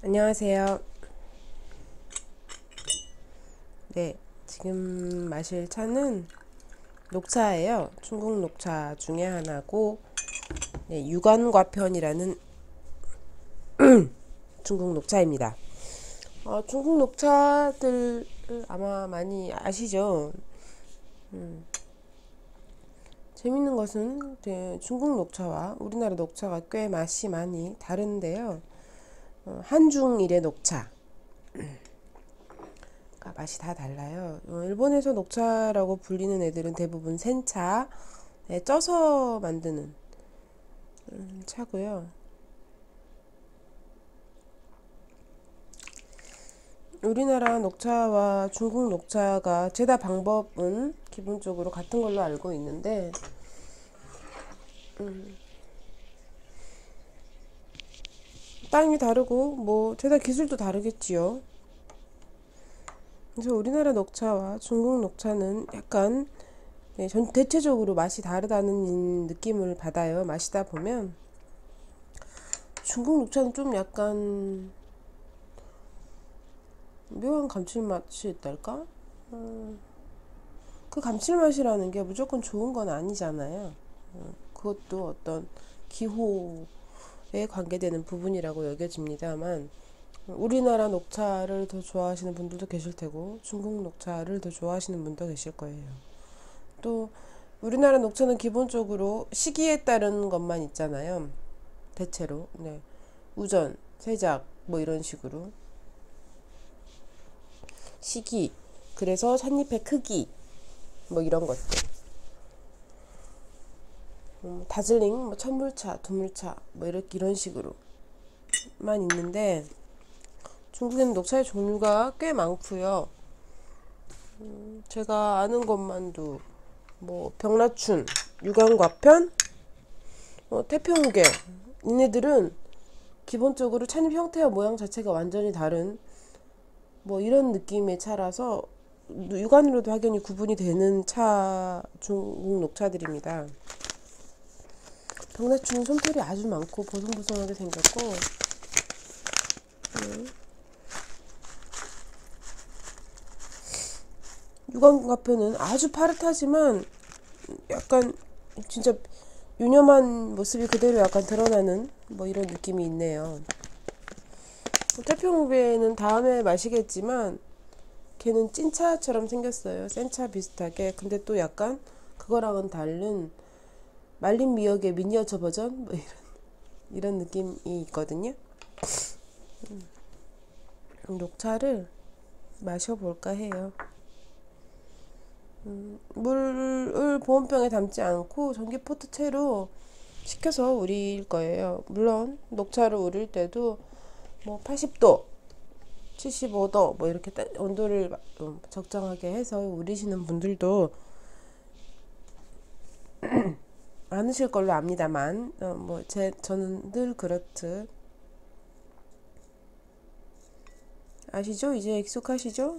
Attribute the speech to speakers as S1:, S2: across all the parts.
S1: 안녕하세요. 네, 지금 마실 차는 녹차예요. 중국 녹차 중에 하나고, 네, 유관과편이라는 중국 녹차입니다. 중국 녹차들 아마 많이 아시죠? 재밌는 것은 중국 녹차와 우리나라 녹차가 꽤 맛이 많이 다른데요. 한중일의 녹차. 맛이 다 달라요. 일본에서 녹차라고 불리는 애들은 대부분 센차에 쪄서 만드는 차고요. 우리나라 녹차와 중국 녹차가 제다 방법은 기본적으로 같은 걸로 알고 있는데, 땅이 다르고 뭐 제다 기술도 다르겠지요. 그래서 우리나라 녹차와 중국 녹차는 약간 대체적으로 맛이 다르다는 느낌을 받아요. 마시다 보면 중국 녹차는 좀 약간 묘한 감칠맛이 있달까? 그 감칠맛이라는 게 무조건 좋은 건 아니잖아요. 그것도 어떤 기호에 관계되는 부분이라고 여겨집니다만, 우리나라 녹차를 더 좋아하시는 분들도 계실 테고 중국 녹차를 더 좋아하시는 분도 계실 거예요. 또 우리나라 녹차는 기본적으로 시기에 따른 것만 있잖아요. 대체로 네. 우전, 세작 뭐 이런 식으로 시기, 그래서 찻잎의 크기 뭐 이런 것들, 다즐링, 뭐 천물차, 두물차 뭐 이런 식으로만 있는데, 중국에는 녹차의 종류가 꽤 많고요. 제가 아는 것만도 뭐 병라춘, 유관과편, 태평우계, 얘네들은 기본적으로 찻잎 형태와 모양 자체가 완전히 다른 뭐 이런 느낌의 차라서 육안으로도 확연히 구분이 되는 차 중국 녹차들입니다. 병라춘 솜털이 아주 많고 보송보송하게 생겼고, 유관과편은 아주 파릇하지만 약간 진짜 유념한 모습이 그대로 약간 드러나는 뭐 이런 느낌이 있네요. 태평우배는 다음에 마시겠지만 걔는 찐차처럼 생겼어요. 센차 비슷하게. 근데 또 약간 그거랑은 다른 말린 미역의 미니어처 버전 뭐 이런 느낌이 있거든요. 녹차를 마셔볼까 해요. 물을 보온병에 담지 않고 전기포트채로 식혀서 우릴 거예요. 물론 녹차를 우릴 때도 뭐 80도, 75도 뭐 이렇게 온도를 적정하게 해서 우리시는 분들도 많으실 걸로 압니다만, 저는 늘 그렇듯. 아시죠? 이제 익숙하시죠?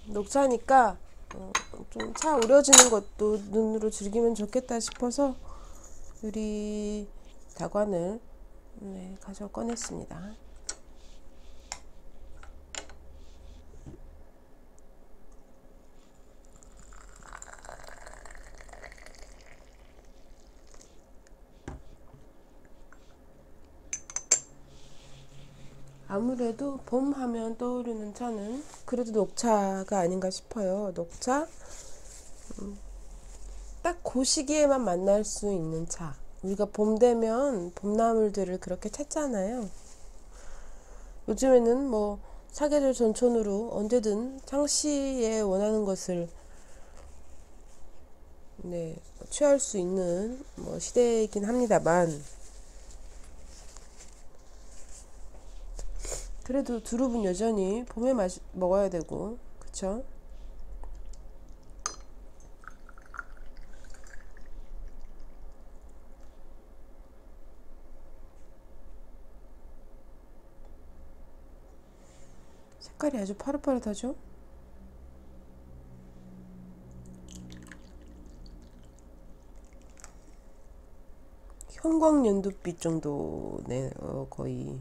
S1: 녹차니까 좀 차 우려지는 것도 눈으로 즐기면 좋겠다 싶어서 유리 다관을 가져 꺼냈습니다. 아무래도 봄 하면 떠오르는 차는 그래도 녹차가 아닌가 싶어요. 녹차, 딱 그 시기에만 만날 수 있는 차. 우리가 봄 되면 봄나물들을 그렇게 찾잖아요. 요즘에는 뭐 사계절 전천후로 언제든 상시에 원하는 것을 취할 수 있는 뭐 시대이긴 합니다만, 그래도 두릅은 여전히 봄에 먹어야 되고, 그쵸? 색깔이 아주 파릇파릇하죠? 형광연두빛 정도네. 거의.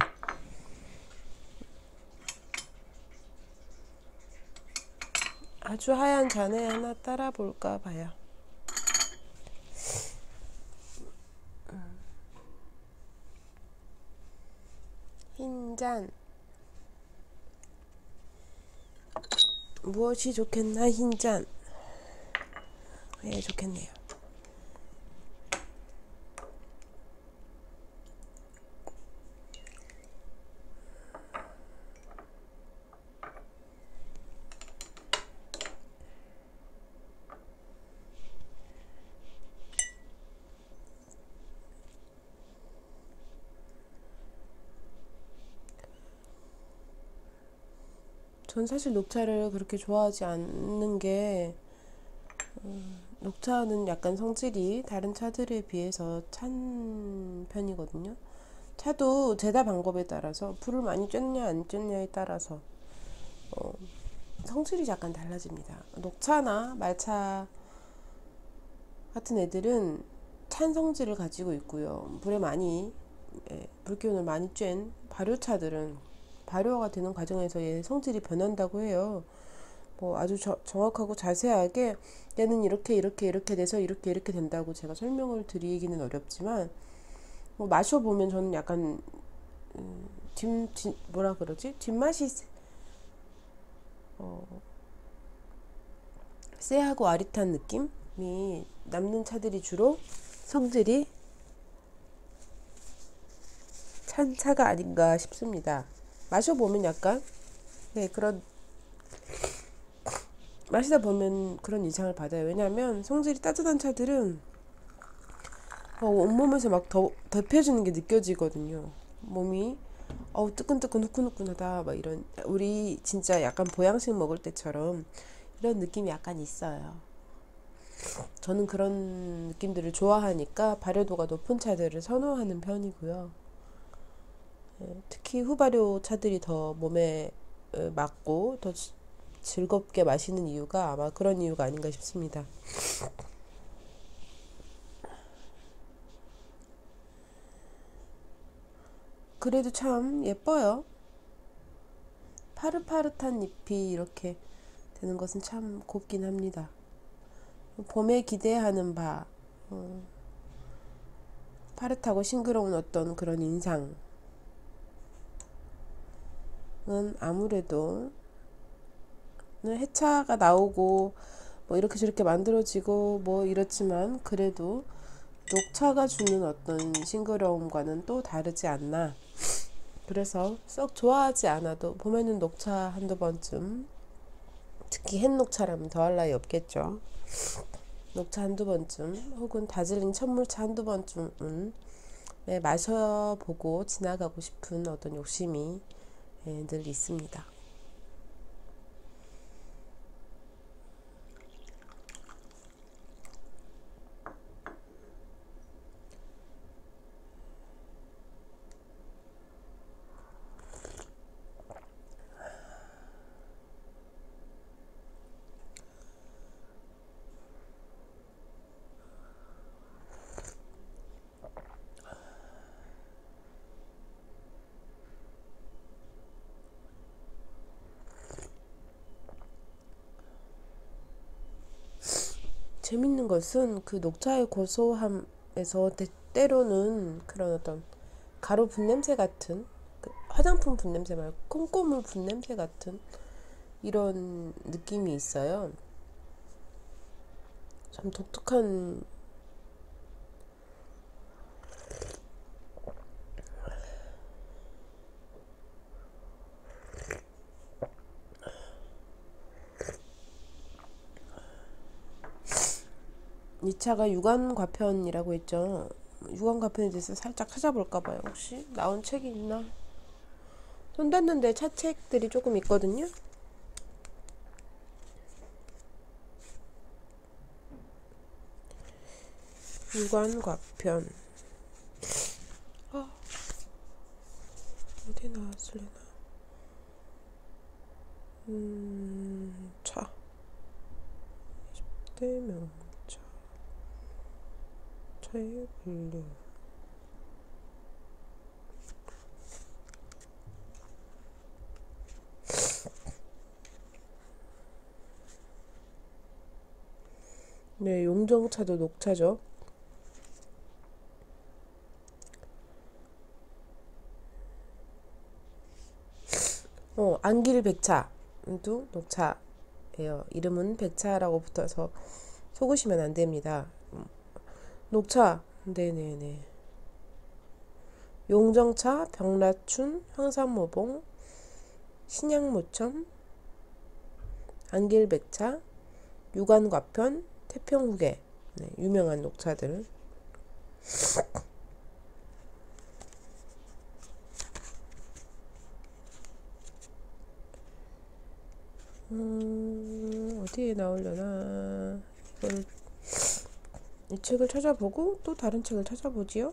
S1: 아주 하얀 잔에 하나 따라 볼까 봐요. 흰 잔. 무엇이 좋겠나, 흰 잔. 예, 좋겠네요. 전 사실 녹차를 그렇게 좋아하지 않는 게, 녹차는 약간 성질이 다른 차들에 비해서 찬 편이거든요. 차도 제다 방법에 따라서 불을 많이 쬐냐 안 쬐냐에 따라서 성질이 약간 달라집니다. 녹차나 말차 같은 애들은 찬 성질을 가지고 있고요. 불에 많이 불기운을 많이 쬐는 발효차들은 발효가 되는 과정에서 얘 성질이 변한다고 해요. 뭐 아주 정확하고 자세하게 얘는 이렇게 돼서 이렇게 된다고 제가 설명을 드리기는 어렵지만, 뭐 마셔보면 저는 약간 뭐라 그러지? 뒷맛이 쎄하고 아릿한 느낌이 남는 차들이 주로 성질이 찬 차가 아닌가 싶습니다. 마셔보면 약간 그런, 마시다 보면 그런 인상을 받아요. 왜냐하면 성질이 따뜻한 차들은 온몸에서 막 데펴지는 게 느껴지거든요. 몸이 뜨끈뜨끈 후끈후끈하다 막 이런, 우리 진짜 약간 보양식 먹을 때처럼 이런 느낌이 약간 있어요. 저는 그런 느낌들을 좋아하니까 발효도가 높은 차들을 선호하는 편이고요. 특히 후발효 차들이 더 몸에 맞고 더 즐겁게 마시는 이유가 아마 그런 이유가 아닌가 싶습니다. 그래도 참 예뻐요. 파릇파릇한 잎이 이렇게 되는 것은 참 곱긴 합니다. 봄에 기대하는 바, 파릇하고 싱그러운 어떤 그런 인상은 아무래도 해차가 나오고 뭐 이렇게 저렇게 만들어지고 뭐 이렇지만, 그래도 녹차가 주는 어떤 싱그러움과는 또 다르지 않나. 그래서 썩 좋아하지 않아도 봄에는 녹차 한두 번쯤, 특히 햇녹차라면 더할 나위 없겠죠. 녹차 한두 번쯤 혹은 다즐링 천물차 한두 번쯤은 마셔보고 지나가고 싶은 어떤 욕심이 늘 있습니다. 재밌는 것은 그 녹차의 고소함에서 때로는 그런 어떤 가루 분냄새 같은, 그 화장품 분냄새 말고 콩고물 분냄새 같은 이런 느낌이 있어요. 참 독특한, 이 차가 유관과편이라고 했죠. 유관과편에 대해서 살짝 찾아볼까 봐요. 혹시 나온 책이 있나? 손 댔는데 차책들이 조금 있거든요. 유관과편. 어디 나왔을래나? 차. 20대 명차. 차의 분류. 네, 용정차도 녹차죠. 안길백차도 녹차예요. 이름은 백차라고 붙어서 속으시면 안 됩니다. 녹차, 네네네. 용정차, 병라춘, 황산모봉, 신양모천, 안길백차, 유관과편, 태평후계. 네, 유명한 녹차들. 어디에 나오려나. 이 책을 찾아보고 또 다른 책을 찾아보지요.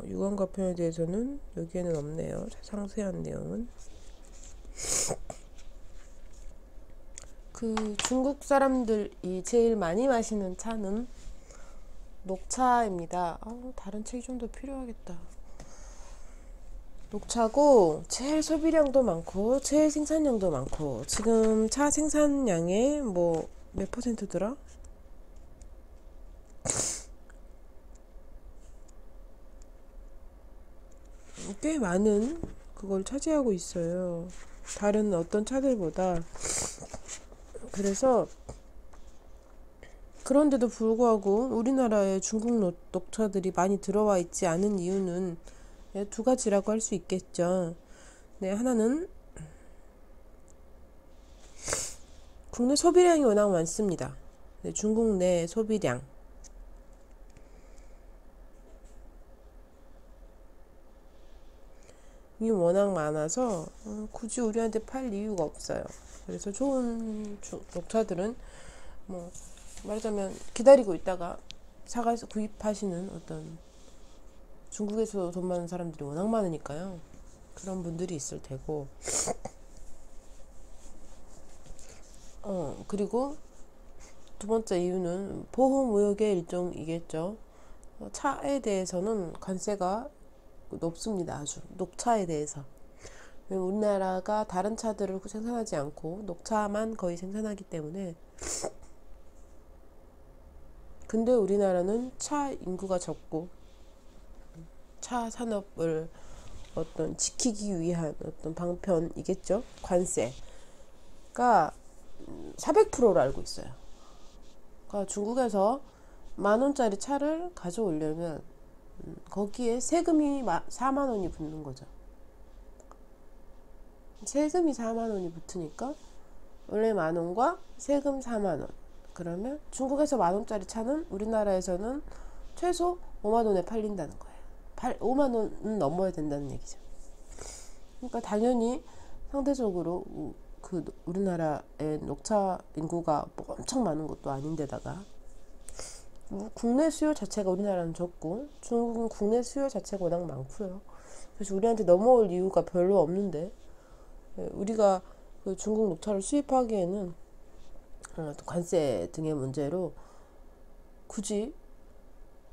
S1: 유관과편에 대해서는 여기에는 없네요. 상세한 내용은. 그 중국 사람들이 제일 많이 마시는 차는 녹차입니다. 다른 책이 좀 더 필요하겠다. 녹차고 제일 소비량도 많고 제일 생산량도 많고 지금 차 생산량의 뭐 몇 퍼센트더라? 꽤 많은 그걸 차지하고 있어요. 다른 어떤 차들보다. 그래서 그런데도 불구하고 우리나라에 중국 녹차들이 많이 들어와 있지 않은 이유는 두 가지라고 할 수 있겠죠. 네, 하나는 국내 소비량이 워낙 많습니다. 네, 중국 내 소비량이 워낙 많아서 굳이 우리한테 팔 이유가 없어요. 그래서 좋은 녹차들은 뭐 말하자면 기다리고 있다가 사가서 구입하시는 어떤 중국에서 돈 많은 사람들이 워낙 많으니까요. 그런 분들이 있을 테고. 그리고 두 번째 이유는 보호무역의 일종이겠죠. 차에 대해서는 관세가 높습니다. 아주 녹차에 대해서. 우리나라가 다른 차들을 생산하지 않고 녹차만 거의 생산하기 때문에. 근데 우리나라는 차 인구가 적고 차 산업을 어떤 지키기 위한 어떤 방편이겠죠. 관세가 400%로 알고 있어요. 그러니까 중국에서 10,000원짜리 차를 가져오려면 거기에 세금이 40,000원이 붙는 거죠. 세금이 40,000원이 붙으니까 원래 10,000원과 세금 40,000원. 그러면 중국에서 10,000원짜리 차는 우리나라에서는 최소 50,000원에 팔린다는 거예요. 50,000원은 넘어야 된다는 얘기죠. 그러니까 당연히 상대적으로 그 우리나라의 녹차 인구가 뭐 엄청 많은 것도 아닌데다가 국내 수요 자체가 우리나라는 적고 중국은 국내 수요 자체가 워낙 많고요. 그래서 우리한테 넘어올 이유가 별로 없는데 우리가 그 중국 녹차를 수입하기에는 관세 등의 문제로 굳이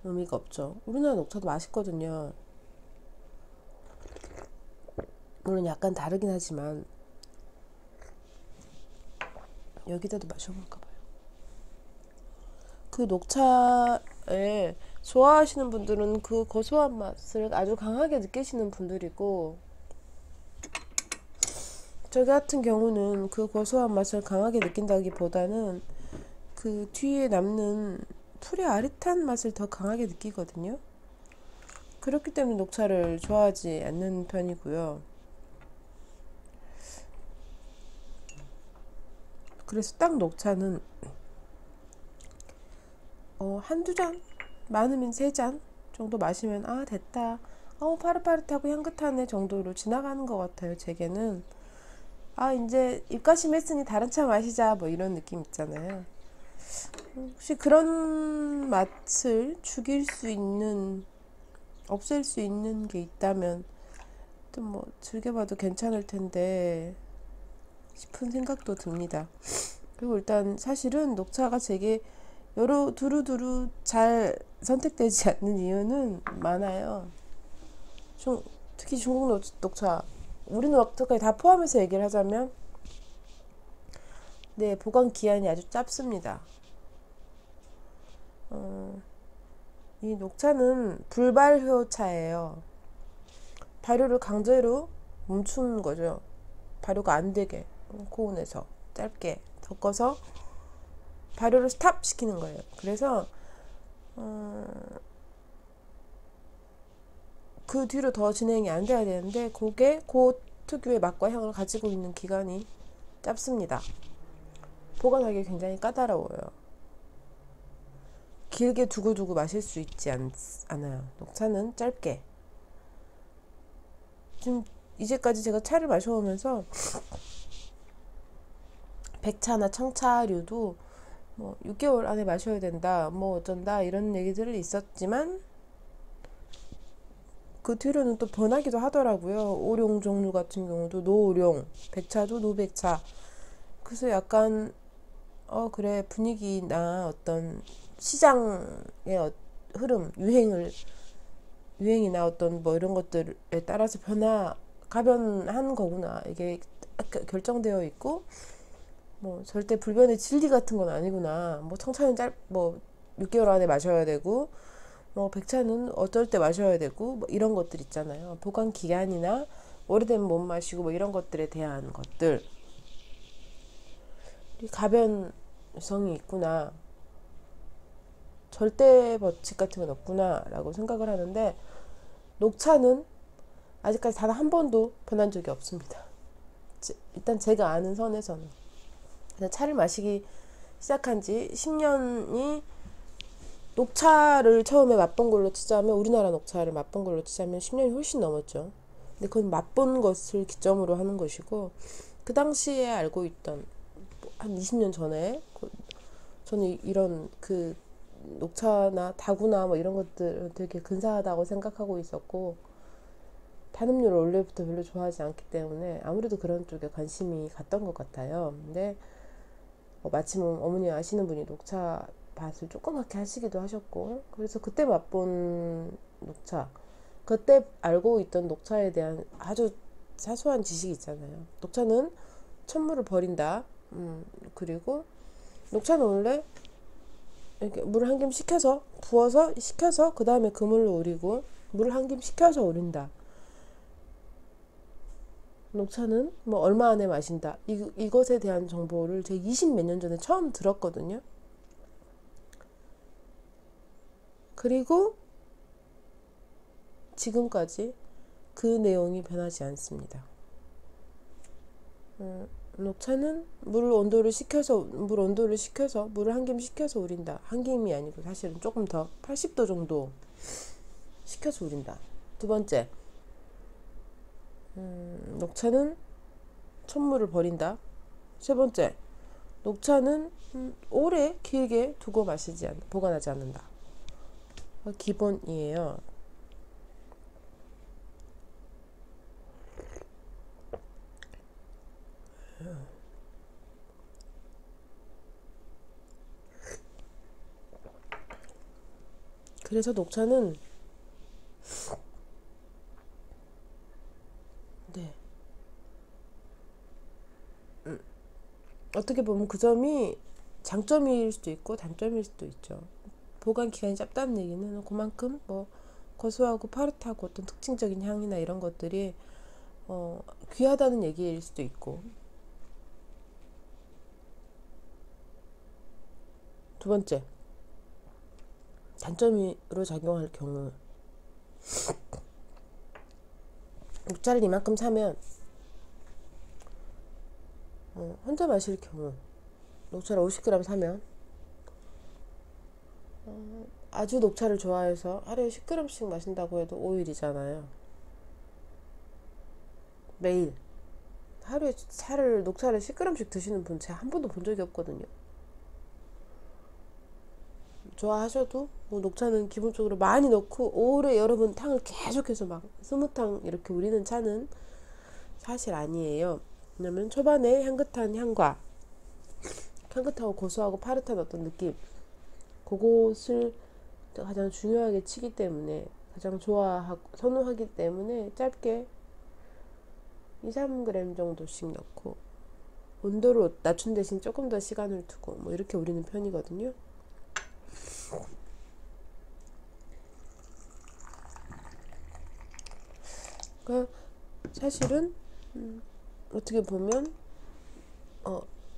S1: 의미가 없죠. 우리나라 녹차도 맛있거든요. 물론 약간 다르긴 하지만 여기다도 마셔볼까봐요. 그 녹차에 좋아하시는 분들은 그 고소한 맛을 아주 강하게 느끼시는 분들이고 저 같은 경우는 그 고소한 맛을 강하게 느낀다기보다는 그 뒤에 남는 풀의 아릿한 맛을 더 강하게 느끼거든요. 그렇기 때문에 녹차를 좋아하지 않는 편이고요. 그래서 딱 녹차는 한두 잔, 많으면 3잔 정도 마시면 됐다. 파릇파릇하고 향긋하네 정도로 지나가는 것 같아요. 제게는 이제 입가심 했으니 다른 차 마시자 뭐 이런 느낌 있잖아요. 혹시 그런 맛을 죽일 수 있는, 없앨 수 있는 게 있다면 또 뭐 즐겨봐도 괜찮을 텐데 싶은 생각도 듭니다. 그리고 일단 사실은 녹차가 제게 여러 두루두루 잘 선택되지 않는 이유는 많아요. 특히 중국 녹차, 우리 녹차까지 다 포함해서 얘기를 하자면, 네, 보관 기한이 아주 짧습니다. 이 녹차는 불발효차예요. 발효를 강제로 멈추는 거죠. 발효가 안 되게 고온에서 짧게 섞어서 발효를 스탑 시키는 거예요. 그래서 그 뒤로 더 진행이 안 돼야 되는데 그게 그 특유의 맛과 향을 가지고 있는 기간이 짧습니다. 보관하기 굉장히 까다로워요. 길게 두고두고 마실 수 있지 않아요. 녹차는 짧게. 지금 이제까지 제가 차를 마셔오면서 백차나 청차류도 뭐 6개월 안에 마셔야 된다, 뭐 어쩐다 이런 얘기들이 있었지만 그 뒤로는 또 변하기도 하더라고요. 오룡 종류 같은 경우도 노오룡, 백차도 노백차. 그래서 약간 그래, 분위기나 어떤 시장의 흐름, 유행이나 어떤 뭐 이런 것들에 따라서 가변한 거구나. 이게 결정되어 있고, 뭐 절대 불변의 진리 같은 건 아니구나. 뭐 청차는 뭐 6개월 안에 마셔야 되고, 뭐 백차는 어쩔 때 마셔야 되고, 뭐 이런 것들 있잖아요. 보관 기간이나 오래되면 못 마시고 뭐 이런 것들에 대한 것들. 가변성이 있구나. 절대 법칙 같은 건 없구나 라고 생각을 하는데, 녹차는 아직까지 단 한 번도 변한 적이 없습니다. 일단 제가 아는 선에서는. 차를 마시기 시작한 지 10년이, 녹차를 처음에 맛본 걸로 치자면, 우리나라 녹차를 맛본 걸로 치자면 10년이 훨씬 넘었죠. 근데 그건 맛본 것을 기점으로 하는 것이고, 그 당시에 알고 있던 한 20년 전에 저는 이런 그 녹차나 다구나 뭐 이런 것들 되게 근사하다고 생각하고 있었고, 단음료를 원래부터 별로 좋아하지 않기 때문에 아무래도 그런 쪽에 관심이 갔던 것 같아요. 근데 마침 어머니 아시는 분이 녹차 밭을 조그맣게 하시기도 하셨고, 그래서 그때 맛본 녹차, 그때 알고 있던 녹차에 대한 아주 사소한 지식이 있잖아요. 녹차는 천물을 버린다. 그리고 녹차는 원래 이렇게 물을 한 김 식혀서 그 다음에 그물로 우리고, 물을 한 김 식혀서 우린다. 녹차는 뭐 얼마 안에 마신다. 이것에 대한 정보를 제가 20 몇 년 전에 처음 들었거든요. 그리고 지금까지 그 내용이 변하지 않습니다. 녹차는 물을 온도를 식혀서 물을 한 김 식혀서 우린다. 한 김이 아니고 사실은 조금 더 80도 정도 식혀서 우린다. 두 번째, 녹차는 천물을 버린다. 세 번째, 녹차는 오래 길게 두고 보관하지 않는다. 기본이에요. 그래서 녹차는 네, 어떻게 보면 그 점이 장점일 수도 있고 단점일 수도 있죠. 보관 기간이 짧다는 얘기는 그만큼 뭐 고소하고 파릇하고 어떤 특징적인 향이나 이런 것들이 귀하다는 얘기일 수도 있고, 두 번째, 단점으로 작용할 경우, 녹차를 이만큼 사면 혼자 마실 경우, 녹차를 50g 사면 아주 녹차를 좋아해서 하루에 10g씩 마신다고 해도 5일이잖아요. 매일 하루에 녹차를 10g씩 드시는 분 제가 한 번도 본 적이 없거든요. 좋아하셔도 뭐 녹차는 기본적으로 많이 넣고 오래 여러분 탕을 계속해서 막 20탕 이렇게 우리는 차는 사실 아니에요. 왜냐면 초반에 향긋하고 고소하고 파릇한 어떤 느낌, 그것을 가장 중요하게 치기 때문에 가장 좋아하고 선호하기 때문에 짧게 2, 3g 정도씩 넣고 온도를 낮춘 대신 조금 더 시간을 두고 뭐 이렇게 우리는 편이거든요. 그러니까 사실은 어떻게 보면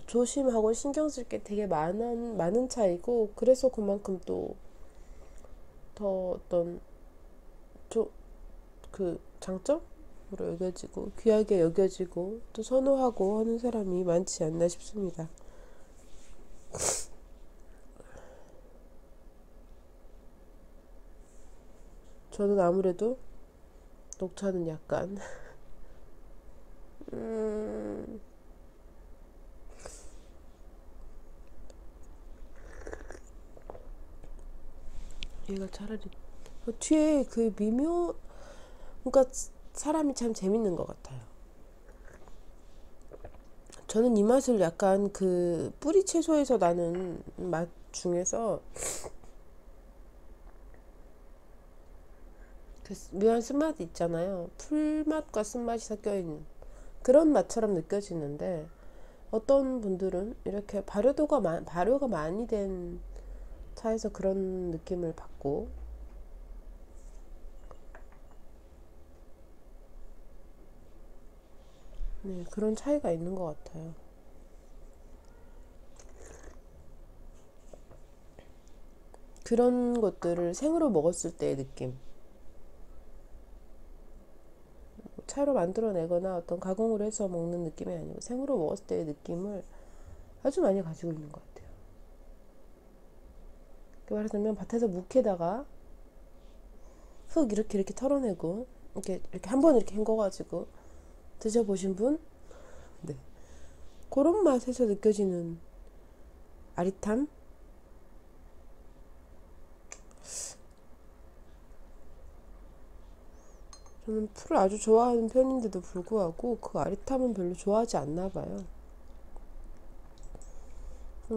S1: 조심하고 신경 쓸 게 되게 많은 차이고, 그래서 그만큼 또 더 어떤 그 장점으로 여겨지고 귀하게 여겨지고 또 선호하고 하는 사람이 많지 않나 싶습니다. 저는 아무래도 녹차는 약간 얘가 차라리 뒤에 그 미묘, 그러니까 사람이 참 재밌는 것 같아요. 저는 이 맛을 약간 그 뿌리 채소에서 나는 맛 중에서 그 묘한 쓴맛 있잖아요. 풀맛과 쓴맛이 섞여있는 그런 맛처럼 느껴지는데, 어떤 분들은 이렇게 발효가 많이 된 차에서 그런 느낌을 받고, 네, 그런 차이가 있는 것 같아요. 그런 것들을 생으로 먹었을 때의 느낌, 차로 만들어내거나 어떤 가공을 해서 먹는 느낌이 아니고 생으로 먹었을 때의 느낌을 아주 많이 가지고 있는 것 같아요. 그 말하자면 밭에서 묵에다가 흙 이렇게 털어내고 이렇게 한 번 이렇게 헹궈가지고 드셔보신 분? 네. 그런 맛에서 느껴지는 아릿함? 저는 풀을 아주 좋아하는 편인데도 불구하고 그 아릿함은 별로 좋아하지 않나 봐요.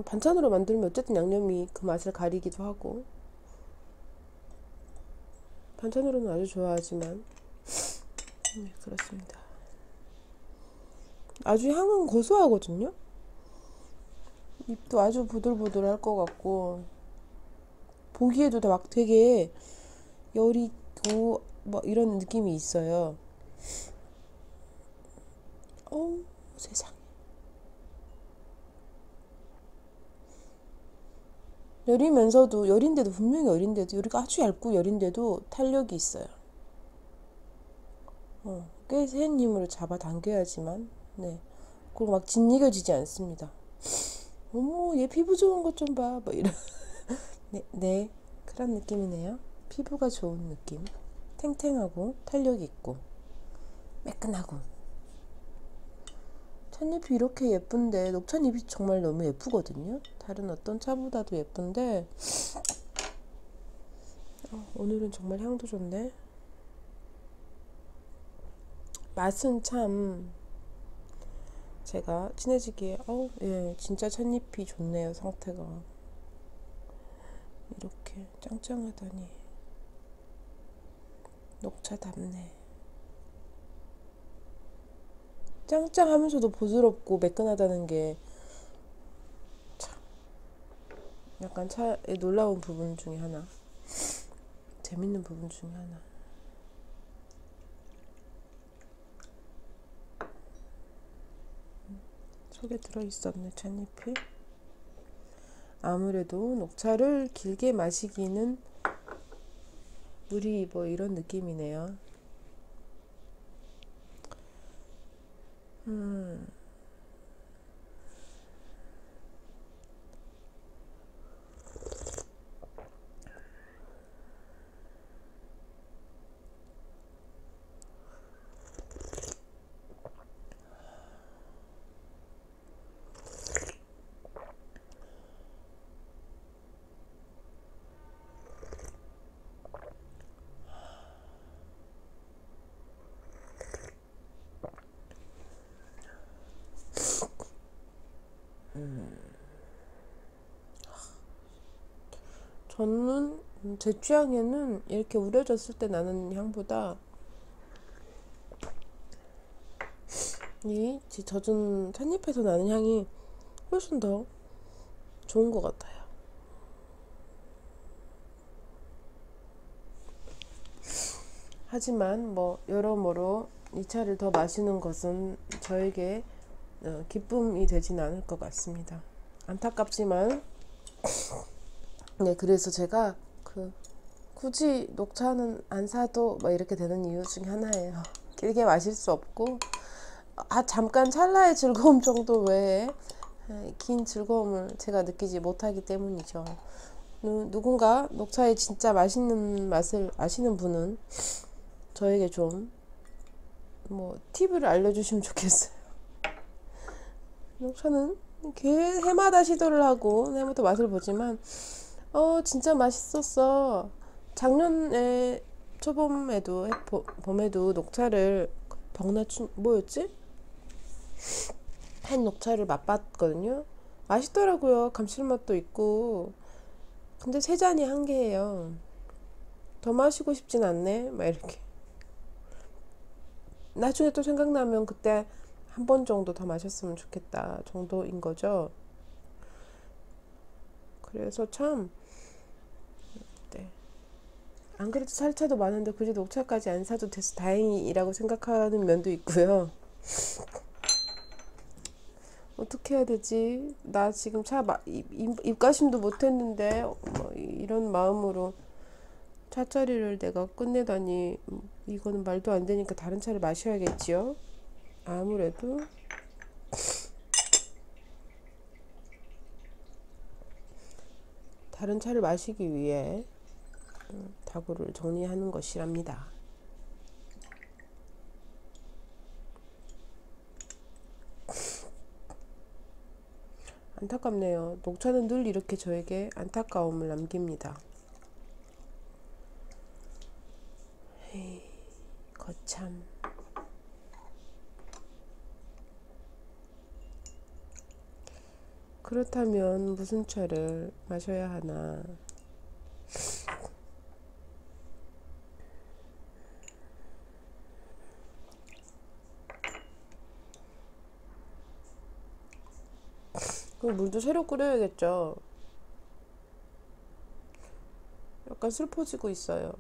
S1: 반찬으로 만들면 어쨌든 양념이 그 맛을 가리기도 하고, 반찬으로는 아주 좋아하지만, 네, 그렇습니다. 아주 향은 고소하거든요. 잎도 아주 보들보들할 것 같고, 보기에도 막 되게 여리고 뭐 이런 느낌이 있어요. 세상에. 여린데도 분명히 여린데도 여리가 아주 얇고 여린데도 탄력이 있어요. 꽤 센 힘으로 잡아당겨야지만, 네, 그리고 막 짓이겨지지 않습니다. 어머, 얘 피부 좋은 것 좀 봐, 뭐 이런. 네, 그런 느낌이네요. 피부가 좋은 느낌. 탱탱하고 탄력 있고 매끈하고. 찻잎이 이렇게 예쁜데, 녹차잎이 정말 너무 예쁘거든요. 다른 어떤 차보다도 예쁜데, 오늘은 정말 향도 좋네. 맛은 참 제가 친해지기에 예, 진짜 찻잎이 좋네요. 상태가 이렇게 짱짱하다니 녹차답네. 짱짱하면서도 부드럽고 매끈하다는 게 참 약간 차의 놀라운 부분 중에 하나, 재밌는 부분 중에 하나. 속에 들어있었네, 찻잎이. 아무래도 녹차를 길게 마시기는 무리, 뭐 이런 느낌이네요. 저는 제 취향에는 이렇게 우려졌을 때 나는 향보다 이 젖은 찻잎에서 나는 향이 훨씬 더 좋은 것 같아요. 하지만 뭐 여러모로 이 차를 더 마시는 것은 저에게 기쁨이 되진 않을 것 같습니다. 안타깝지만 네, 그래서 제가 굳이 녹차는 안 사도 막 이렇게 되는 이유 중에 하나예요. 길게 마실 수 없고 잠깐 찰나의 즐거움 정도 외에 긴 즐거움을 제가 느끼지 못하기 때문이죠. 누군가 녹차의 진짜 맛있는 맛을 아시는 분은 저에게 좀 뭐 팁을 알려주시면 좋겠어요. 녹차는 해마다 시도를 하고 해마다 맛을 보지만 진짜 맛있었어. 작년에 초봄에도 봄에도 녹차를 벽나춘 뭐였지? 한 녹차를 맛봤거든요. 맛있더라고요. 감칠맛도 있고. 근데 세 잔이 한 개예요. 더 마시고 싶진 않네. 막 이렇게. 나중에 또 생각나면 그때 한 번 정도 더 마셨으면 좋겠다 정도인 거죠. 그래서 참 네. 안 그래도 살 차도 많은데 굳이 녹차까지 안 사도 돼서 다행이라고 생각하는 면도 있고요. 어떻게 해야 되지? 나 지금 입가심도 못했는데 뭐 이런 마음으로 차짜리를 내가 끝내다니 이거는 말도 안 되니까 다른 차를 마셔야겠지요? 아무래도 다른 차를 마시기 위해 다구를 정리하는 것이랍니다. 안타깝네요. 녹차는 늘 이렇게 저에게 안타까움을 남깁니다. 에이, 거참. 그렇다면 무슨 차를 마셔야 하나? 그럼 물도 새로 끓여야겠죠. 약간 슬퍼지고 있어요.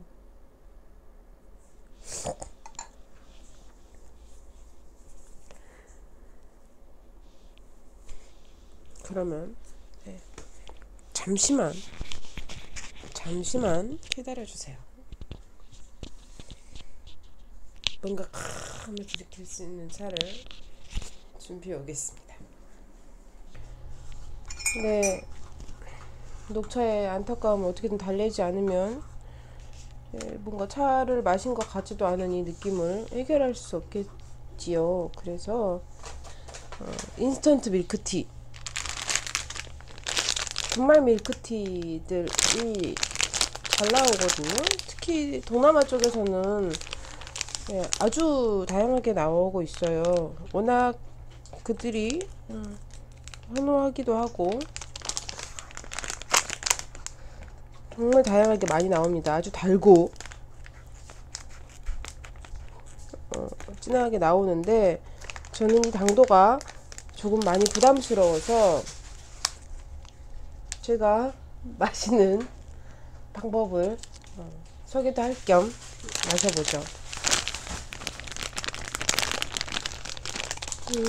S1: 그러면 네. 잠시만 기다려주세요. 뭔가 하면서 느낄 수 있는 차를 준비해 오겠습니다. 네, 녹차의 안타까움을 어떻게든 달래지 않으면 뭔가 차를 마신 것 같지도 않은 이 느낌을 해결할 수 없겠지요. 그래서 인스턴트 밀크티, 정말 밀크티들이 잘 나오거든요. 특히 동남아 쪽에서는 아주 다양하게 나오고 있어요. 워낙 그들이 선호하기도 하고 정말 다양하게 많이 나옵니다. 아주 달고 진하게 나오는데 저는 이 당도가 조금 많이 부담스러워서 제가 마시는 방법을 소개도 할 겸 마셔보죠.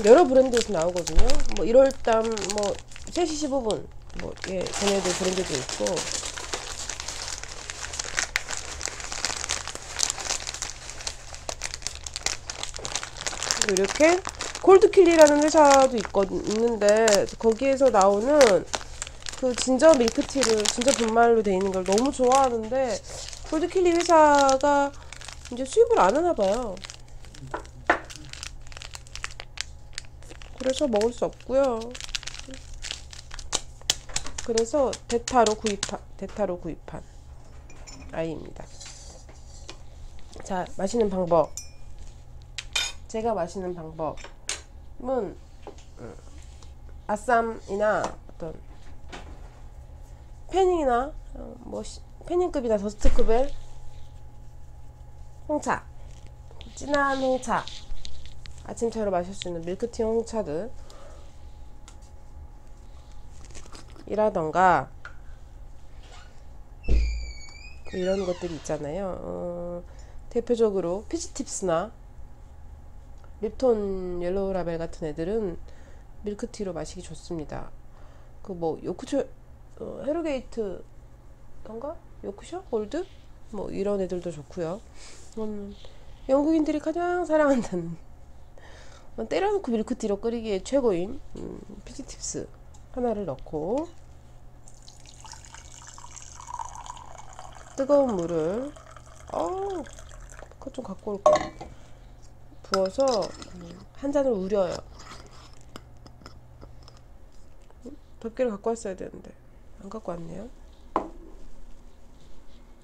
S1: 여러 브랜드에서 나오거든요. 뭐 1월담 뭐 3시 15분 뭐 걔네들 브랜드도 있고 이렇게 콜드킬리라는 회사도 있는데 거기에서 나오는 그 진저 밀크티를 진저 분말로 되어 있는 걸 너무 좋아하는데 콜드킬리 회사가 이제 수입을 안 하나 봐요. 그래서 먹을 수 없고요. 그래서 대타로 구입한 아이입니다. 자, 마시는 방법. 제가 마시는 방법은 아쌈이나 어떤 패닝이나 뭐 패닝급이나 더스트급의 홍차, 진한 홍차, 아침차로 마실 수 있는 밀크티 홍차들 이라던가 이런 것들이 있잖아요. 대표적으로 피지팁스나 립톤 옐로우 라벨 같은 애들은 밀크티로 마시기 좋습니다. 그 뭐 요크쇼 헤르게이트 던가 요크쇼 골드 뭐 이런 애들도 좋고요. 영국인들이 가장 사랑한다는 때려놓고 밀크티로 끓이기에 최고인 피지팁스 하나를 넣고 뜨거운 물을 그거 좀 갖고 올 거야. 부어서 한 잔을 우려요. 덮개를 갖고 왔어야 되는데 안 갖고 왔네요.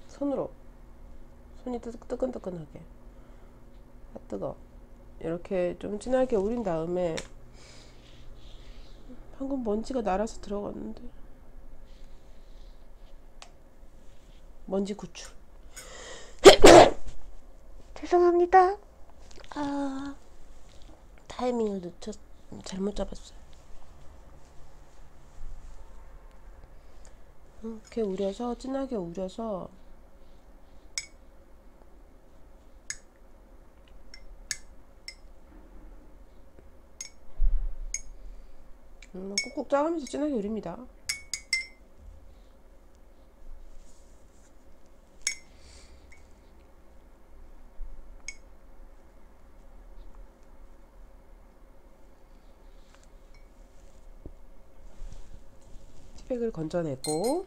S1: 손으로 손이 뜨끈뜨끈하게 뜨거 이렇게 좀 진하게 우린 다음에 방금 먼지가 날아서 들어갔는데 먼지 구출 죄송합니다. 타이밍을 잘못 잡았어요. 이렇게 우려서 진하게 우려서 꾹꾹 짜가면서 진하게 우립니다. 티백을 건져내고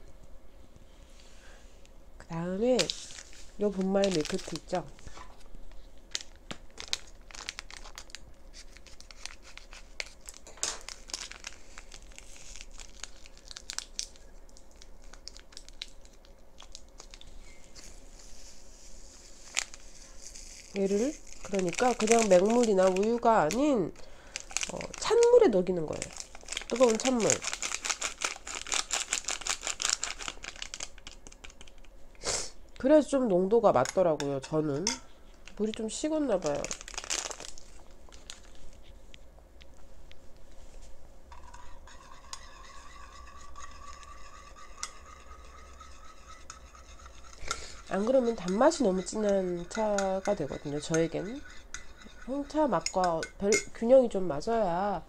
S1: 그 다음에 요 분말 밀크티 있죠? 얘를 그러니까 그냥 맹물이나 우유가 아닌 찬물에 녹이는 거예요. 뜨거운 찬물. 그래서 좀 농도가 맞더라고요. 저는 물이 좀 식었나 봐요. 안 그러면 단맛이 너무 진한 차가 되거든요. 저에게는 홍차 맛과 균형이 좀 맞아야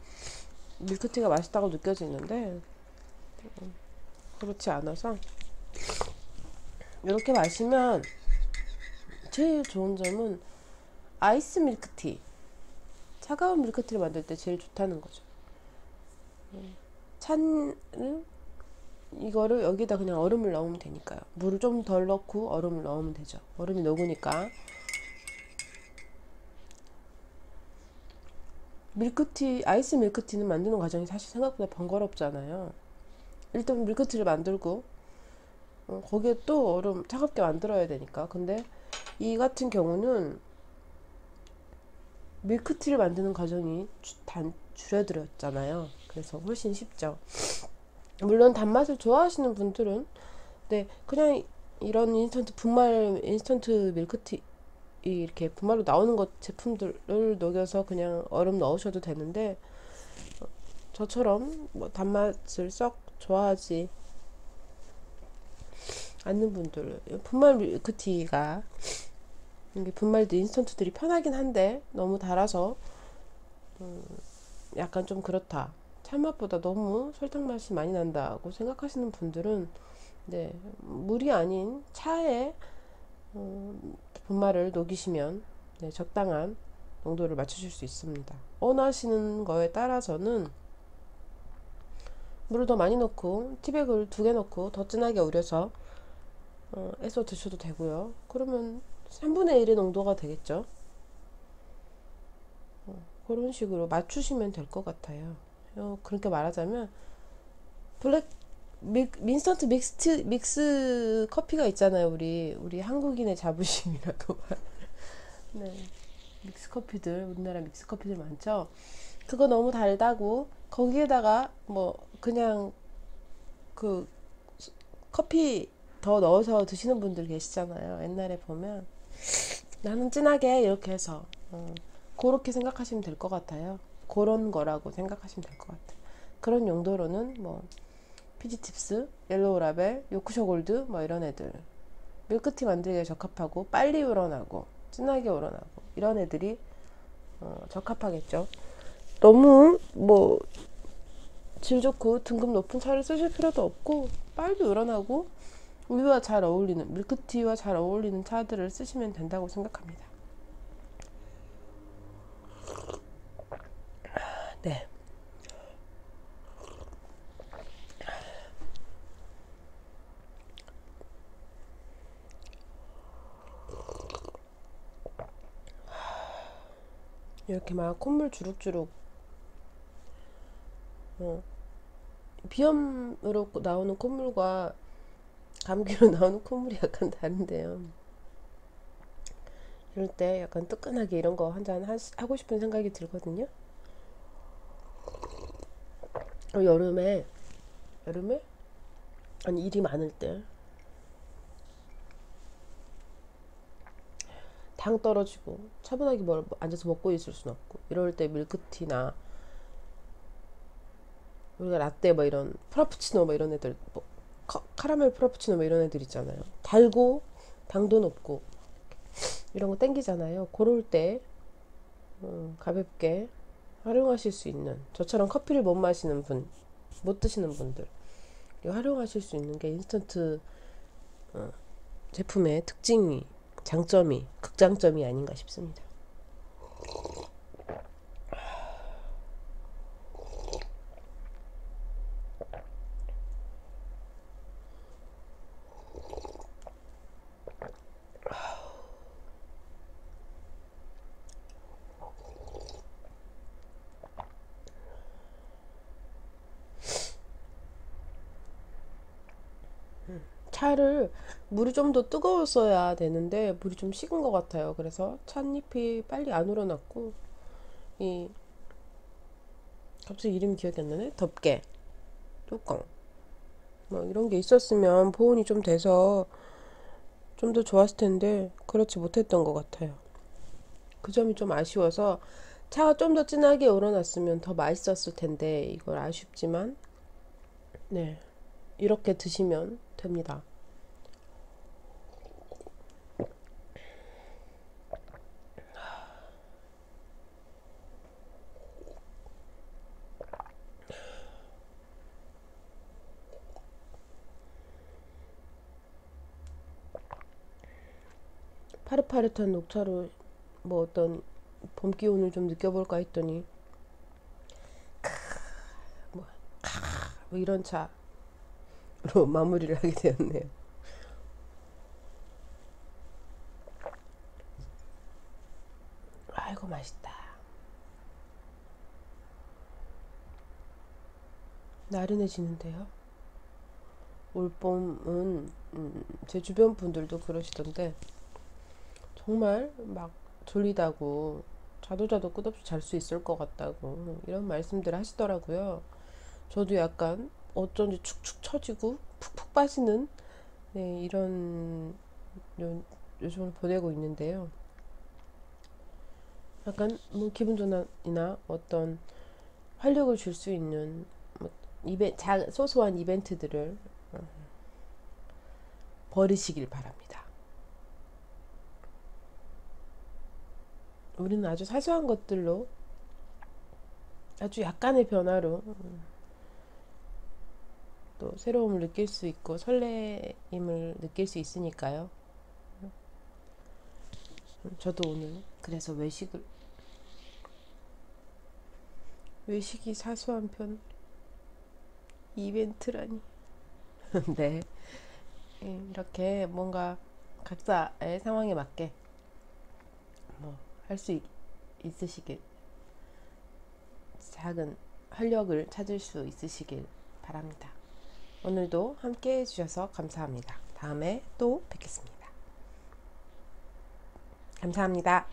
S1: 밀크티가 맛있다고 느껴지는데 그렇지 않아서 이렇게 마시면 제일 좋은 점은 아이스 밀크티, 차가운 밀크티를 만들 때 제일 좋다는 거죠. 이거를 여기다 그냥 얼음을 넣으면 되니까요. 물을 좀 덜 넣고 얼음을 넣으면 되죠. 얼음이 녹으니까. 밀크티, 아이스 밀크티는 만드는 과정이 사실 생각보다 번거롭잖아요. 일단 밀크티를 만들고 거기에 또 얼음 차갑게 만들어야 되니까. 근데 이 같은 경우는 밀크티를 만드는 과정이 줄여들었잖아요. 그래서 훨씬 쉽죠. 물론 단맛을 좋아하시는 분들은 그냥 이런 분말 인스턴트 밀크티 이렇게 분말로 나오는 것 제품들을 녹여서 그냥 얼음 넣으셔도 되는데 저처럼 뭐 단맛을 썩 좋아하지 않는 분들 분말 밀크티가 이게 분말도 인스턴트들이 편하긴 한데 너무 달아서 약간 좀 그렇다. 찬맛보다 너무 설탕 맛이 많이 난다고 생각하시는 분들은 물이 아닌 차에 분말을 녹이시면 적당한 농도를 맞추실 수 있습니다. 원하시는 거에 따라서는 물을 더 많이 넣고 티백을 2개 넣고 더 진하게 우려서 애써 드셔도 되고요. 그러면 3분의 1의 농도가 되겠죠. 그런 식으로 맞추시면 될 것 같아요. 그렇게 말하자면 민스턴트 믹스 커피가 있잖아요. 우리 한국인의 자부심이라고 네, 믹스 커피들 우리나라 믹스 커피들 많죠. 그거 너무 달다고 거기에다가 뭐 그냥 그 커피 더 넣어서 드시는 분들 계시잖아요. 옛날에 보면 나는 진하게 이렇게 해서 그렇게 생각하시면 될 것 같아요. 그런 거라고 생각하시면 될 것 같아요. 그런 용도로는 뭐 피지tip스, 옐로우 라벨, 요크셔 골드 뭐 이런 애들 밀크티 만들기에 적합하고 빨리 우러나고 진하게 우러나고 이런 애들이 적합하겠죠. 너무 뭐 질 좋고 등급 높은 차를 쓰실 필요도 없고 빨리 우러나고 우유와 잘 어울리는 밀크티와 잘 어울리는 차들을 쓰시면 된다고 생각합니다. 네. 이렇게 막 콧물 주룩주룩 비염으로 나오는 콧물과 감기로 나오는 콧물이 약간 다른데요. 이럴 때 약간 뜨끈하게 이런 거 한잔 하고 싶은 생각이 들거든요. 여름에 아니 일이 많을 때 당 떨어지고 차분하게 뭘 앉아서 먹고 있을 순 없고 이럴 때 밀크티나 우리가 라떼 뭐 이런 프라푸치노 뭐 이런 애들 뭐 카라멜 프라푸치노 뭐 이런 애들 있잖아요. 달고 당도 높고 이런 거 땡기잖아요. 그럴 때 가볍게 활용하실 수 있는 저처럼 커피를 못 마시는 분, 못 드시는 분들 활용하실 수 있는 게 인스턴트 제품의 특징이 장점이 극장점이 아닌가 싶습니다. 차를 물이 좀 더 뜨거웠어야 되는데 물이 좀 식은 것 같아요. 그래서 찻잎이 빨리 안 우러났고 이 갑자기 이름이 기억이 안 나네. 덮개, 뚜껑 뭐 이런 게 있었으면 보온이 좀 돼서 좀 더 좋았을 텐데 그렇지 못했던 것 같아요. 그 점이 좀 아쉬워서 차가 좀 더 진하게 우러났으면 더 맛있었을 텐데 이걸 아쉽지만 네 이렇게 드시면 됩니다. 파릇파릇한 녹차로 뭐 어떤 봄 기운을 좀 느껴볼까 했더니 뭐, 뭐 이런 차로 마무리를 하게 되었네요. 아이고 맛있다. 나른해지는데요. 올봄은 제 주변 분들도 그러시던데 정말 막 졸리다고 자도 끝없이 잘 수 있을 것 같다고 이런 말씀들 하시더라고요. 저도 약간 어쩐지 축축 처지고 푹푹 빠지는 네, 이런 요즘을 보내고 있는데요. 약간 뭐 기분 전환이나 어떤 활력을 줄 수 있는 뭐 소소한 이벤트들을 버리시길 바랍니다. 우리는 아주 사소한 것들로 아주 약간의 변화로 또 새로움을 느낄 수 있고 설레임을 느낄 수 있으니까요. 저도 오늘 그래서 외식이 사소한 편 이벤트라니. 네, 이렇게 뭔가 각자의 상황에 맞게 뭐 할 수 있으시길 작은 활력을 찾을 수 있으시길 바랍니다. 오늘도 함께 해주셔서 감사합니다. 다음에 또 뵙겠습니다. 감사합니다.